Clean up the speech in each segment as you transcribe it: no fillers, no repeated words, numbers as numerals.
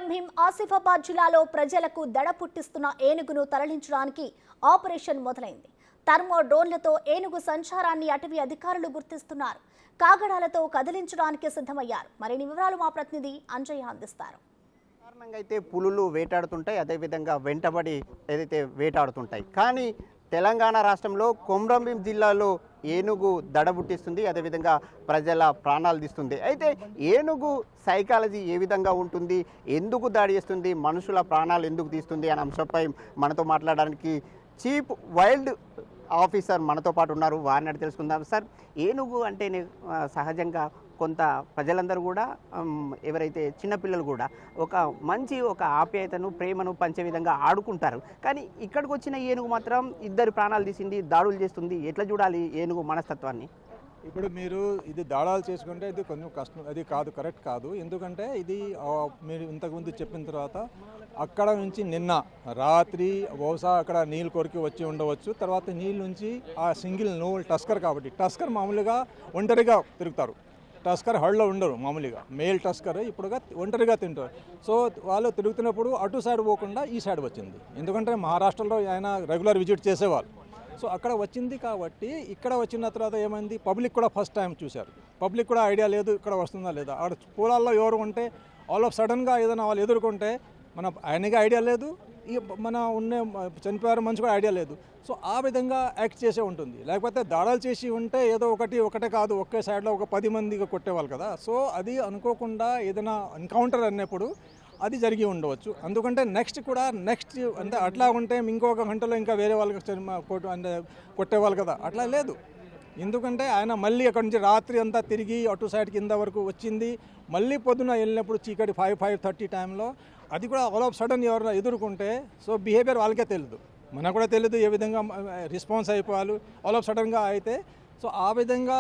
కొమ్రం భీం ఆసిఫాబాద్ జిల్లాలో ప్రజలకు దడ పుట్టిస్తున్న ఏనుగును తరలించడానికి ఆపరేషన్ మొదలైంది. థర్మో డ్రోన్లతో ఏనుగు సంచారాన్ని అటవీ అధికారులు గుర్తిస్తున్నారు. కాగడాలతో కదిలించడానికి సిద్ధమయ్యారు. మరిన్ని వివరాలు మా ప్రతినిధి అంజయ్య అందిస్తారు. సాధారణంగా అయితే పులులు వేటాడుతుంటాయి, అదేవిధంగా వెంటబడి ఏదైతే వేటాడుతుంటాయి. కానీ తెలంగాణ రాష్ట్రంలో కొమ్రం భీం జిల్లాలో ఏనుగు దడబుట్టిస్తుంది, అదేవిధంగా ప్రజల ప్రాణాలు తీస్తుంది. అయితే ఏనుగు సైకాలజీ ఏ విధంగా ఉంటుంది, ఎందుకు దాడి చేస్తుంది, మనుషుల ప్రాణాలు ఎందుకు తీస్తుంది అనే అంశంపై మనతో మాట్లాడడానికి చీఫ్ వైల్డ్ ఆఫీసర్ మనతో పాటు ఉన్నారు. వారిని అడిగి తెలుసుకుందాం. సార్, ఏనుగు అంటేనే సహజంగా కొంత ప్రజలందరూ కూడా ఎవరైతే చిన్నపిల్లలు కూడా ఒక ఆప్యాయతను ప్రేమను పంచే విధంగా ఆడుకుంటారు. కానీ ఇక్కడికి వచ్చిన ఏనుగు మాత్రం ఇద్దరు ప్రాణాలు తీసింది, దాడులు చేస్తుంది. ఎట్లా చూడాలి ఏనుగు మనస్తత్వాన్ని? ఇప్పుడు మీరు ఇది దాడాలు చేసుకుంటే ఇది కొంచెం కష్టం, అది కాదు, కరెక్ట్ కాదు. ఎందుకంటే ఇది మీరు ఇంతకుముందు చెప్పిన తర్వాత అక్కడ నుంచి నిన్న రాత్రి బహుశా అక్కడ నీళ్ళు కొరికి వచ్చి ఉండవచ్చు. తర్వాత నీళ్ళ నుంచి ఆ సింగిల్ నోల్ టస్కర్, కాబట్టి టస్కర్ మామూలుగా ఒంటరిగా తిరుగుతారు. టస్కర్ హళ్ళలో ఉండరు, మామూలుగా మేల్ టస్కర్ ఇప్పుడుగా ఒంటరిగా తింటారు. సో వాళ్ళు తిరుగుతున్నప్పుడు అటు సైడ్ పోకుండా ఈ సైడ్ వచ్చింది. ఎందుకంటే మహారాష్ట్రలో ఆయన రెగ్యులర్ విజిట్ చేసేవాళ్ళు. సో అక్కడ వచ్చింది కాబట్టి ఇక్కడ వచ్చిన తర్వాత ఏమైంది, పబ్లిక్ కూడా ఫస్ట్ టైం చూశారు. పబ్లిక్ కూడా ఐడియా లేదు ఇక్కడ వస్తుందా లేదా. ఆడ పొలాల్లో ఎవరు ఉంటే ఆల్ ఆఫ్ సడన్గా ఏదైనా వాళ్ళు ఎదుర్కొంటే ఆయనకి ఐడియా లేదు, మన చనిపోయారు మనిషి కూడా ఐడియా లేదు. సో ఆ విధంగా యాక్ట్ చేసే ఉంటుంది. లేకపోతే దాడులు చేసి ఉంటే ఏదో ఒకటే కాదు, ఒకే సైడ్లో ఒక 10 మందిగా కొట్టేవాళ్ళు కదా. సో అది అనుకోకుండా ఏదైనా ఎన్కౌంటర్ అన్నప్పుడు అది జరిగి ఉండవచ్చు. అందుకంటే నెక్స్ట్ అంటే అట్లా ఉంటే ఇంకొక గంటలో ఇంకా వేరే వాళ్ళకి కొట్టేవాళ్ళు కదా, అట్లా లేదు. ఎందుకంటే ఆయన మళ్ళీ అక్కడి నుంచి రాత్రి అంతా తిరిగి అటు సైడ్ కింద వరకు వచ్చింది. మళ్ళీ పొద్దున వెళ్ళినప్పుడు చీకటి 5:30 టైంలో అది కూడా ఆల్ ఆఫ్ సడన్ ఎవరైనా ఎదుర్కొంటే సో బిహేవియర్ వాళ్ళకే తెలియదు, మనకు కూడా తెలియదు ఏ విధంగా రెస్పాన్స్ అయిపోవాలి ఆల్ ఆఫ్ సడన్గా అయితే. సో ఆ విధంగా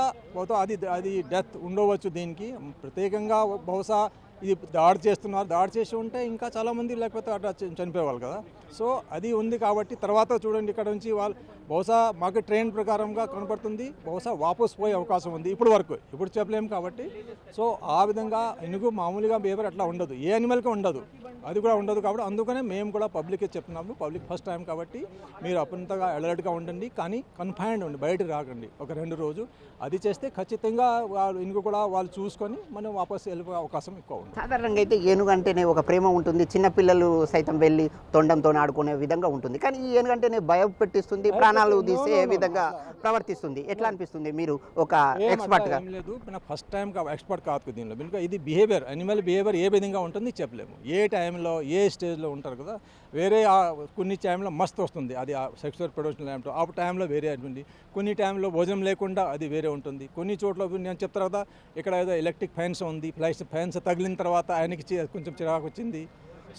అది డెత్ ఉండవచ్చు. దీనికి ప్రత్యేకంగా బహుశా ఇది దాడి చేసి ఉంటే ఇంకా చాలామంది లేకపోతే అట్లా చనిపోయేవాళ్ళు కదా. సో అది ఉంది కాబట్టి తర్వాత చూడండి ఇక్కడ నుంచి వాళ్ళు బహుశా మాకు ట్రైన్ ప్రకారంగా కనపడుతుంది, బహుశా వాపస్ పోయే అవకాశం ఉంది. ఇప్పుడు చెప్పలేము కాబట్టి. సో ఆ విధంగా ఎందుకు మామూలుగా బిహేవియర్ అట్లా ఉండదు, ఏ అనిమల్కి ఉండదు, అది కూడా ఉండదు. కాబట్టి అందుకనే మేము కూడా పబ్లిక్కి చెప్తున్నాము, పబ్లిక్ ఫస్ట్ టైం కాబట్టి మీరు అప్పంతగా అలర్ట్గా ఉండండి. కానీ కన్ఫైన్డ్ ఉండి బయట రాకండి ఒక 2 రోజు. అది చేస్తే ఖచ్చితంగా వాళ్ళు చూసుకొని మనం వాపస్ వెళ్ళిపోయే అవకాశం ఎక్కువ ఉంది. సాధారణంగా అయితే ఏనుగు అంటేనే ఒక ప్రేమ ఉంటుంది, చిన్నపిల్లలు సైతం వెళ్ళి తొండంతో ఆడుకునే విధంగా ఉంటుంది. కానీ ఈ ఏనుగు అంటేనే భయం పెట్టిస్తుంది, ప్రాణాలు తీసే విధంగా ప్రవర్తిస్తుంది. ఎట్లా అనిపిస్తుంది మీరు ఒక ఎక్స్పర్ట్గా? లేదు, ఫస్ట్ టైం ఎక్స్పర్ట్ కాదు దీనిలో. ఎందుకంటే ఇది బిహేవియర్, అనిమల్ బిహేవియర్ ఏ విధంగా ఉంటుంది చెప్పలేము. ఏ టైంలో ఏ స్టేజ్లో ఉంటారు కదా. వేరే కొన్ని టైంలో మస్తు వస్తుంది, అది సెక్సువల్ ప్రొడక్షన్ టైంలో, ఆ టైంలో వేరే ఉంటుంది. కొన్ని టైంలో భోజనం లేకుండా అది వేరే ఉంటుంది. కొన్ని చోట్ల నేను చెప్తాను కదా, ఇక్కడ ఏదో ఎలక్ట్రిక్ ఫ్యాన్స్ ఉంది, ప్లస్ ఫ్యాన్స్ తగిలిన తర్వాత ఆయనకి కొంచెం చిరాకు వచ్చింది.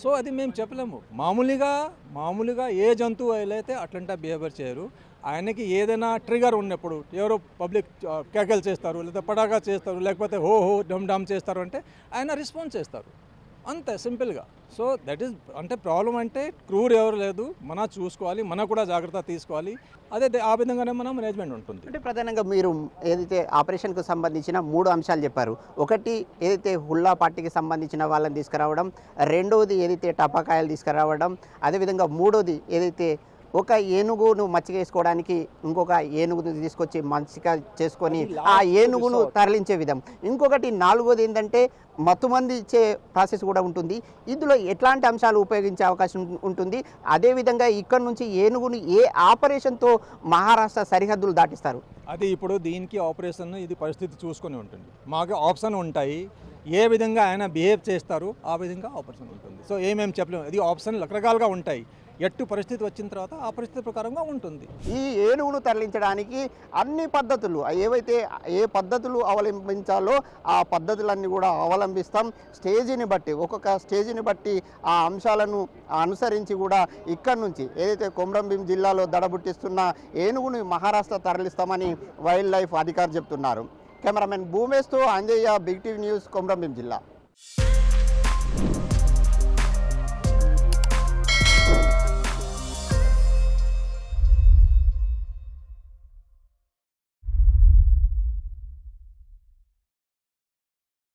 సో అది మేము చెప్పలేము. మామూలుగా ఏ జంతువు అయితే అట్లాంటి బిహేవియర్ చేయరు. ఆయనకి ఏదైనా ట్రిగర్ ఉన్నప్పుడు ఎవరో పబ్లిక్ కేకలు చేస్తారు, లేదా పటాకా చేస్తారు, లేకపోతే హో డమ్ డమ్ చేస్తారు అంటే ఆయన రెస్పాన్స్ చేస్తారు, అంతే సింపుల్గా. సో దట్ ఈస్ అంటే ప్రాబ్లం అంటే క్రూర్ ఎవరు లేదు, మనం చూసుకోవాలి, మనకు కూడా జాగ్రత్త తీసుకోవాలి. అదే ఆ విధంగానే మనం మేనేజ్మెంట్ ఉంటుంది. అంటే ప్రధానంగా మీరు ఏదైతే ఆపరేషన్కు సంబంధించిన 3 అంశాలు చెప్పారు. ఒకటి ఏదైతే హుల్లా పార్టీకి సంబంధించిన వాళ్ళని తీసుకురావడం, రెండవది ఏదైతే టపాకాయలు తీసుకురావడం, అదేవిధంగా మూడోది ఏదైతే ఒక ఏనుగును మచ్చిక వేసుకోవడానికి ఇంకొక ఏనుగును తీసుకొచ్చి మచ్చిక చేసుకొని ఆ ఏనుగును తరలించే విధం, ఇంకొకటి 4వది ఏంటంటే మత్తుమంది ఇచ్చే ప్రాసెస్ కూడా ఉంటుంది. ఇందులో ఎట్లాంటి అంశాలు ఉపయోగించే అవకాశం ఉంటుంది? అదేవిధంగా ఇక్కడ నుంచి ఏనుగును ఏ ఆపరేషన్తో మహారాష్ట్ర సరిహద్దులు దాటిస్తారు? అది ఇప్పుడు దీనికి ఆపరేషన్ ఇది పరిస్థితి చూసుకొని ఉంటుంది. మాకు ఆప్షన్ ఉంటాయి, ఏ విధంగా ఆయన బిహేవ్ చేస్తారు ఆ విధంగా ఆపరేషన్ ఉంటుంది. సో ఏమేమి చెప్పలేము, ఇది ఆప్షన్ రకరకాలుగా ఉంటాయి. ఎట్టు పరిస్థితి వచ్చిన తర్వాత ఆ పరిస్థితి ప్రకారంగా ఉంటుంది. ఈ ఏనుగును తరలించడానికి అన్ని పద్ధతులు ఏవైతే ఏ పద్ధతులు అవలంబించాలో ఆ పద్ధతులన్నీ కూడా అవలంబిస్తాం. ఒక్కొక్క స్టేజీని బట్టి ఆ అంశాలను అనుసరించి కూడా ఇక్కడ నుంచి ఏదైతే కొమ్రం భీం జిల్లాలో దడబుట్టిస్తున్న ఏనుగును మహారాష్ట్ర తరలిస్తామని వైల్డ్ లైఫ్ అధికారులు చెప్తున్నారు. కెమెరామెన్ భూమేష్తో Anjaiah, big TV news, Komram Bheem జిల్లా.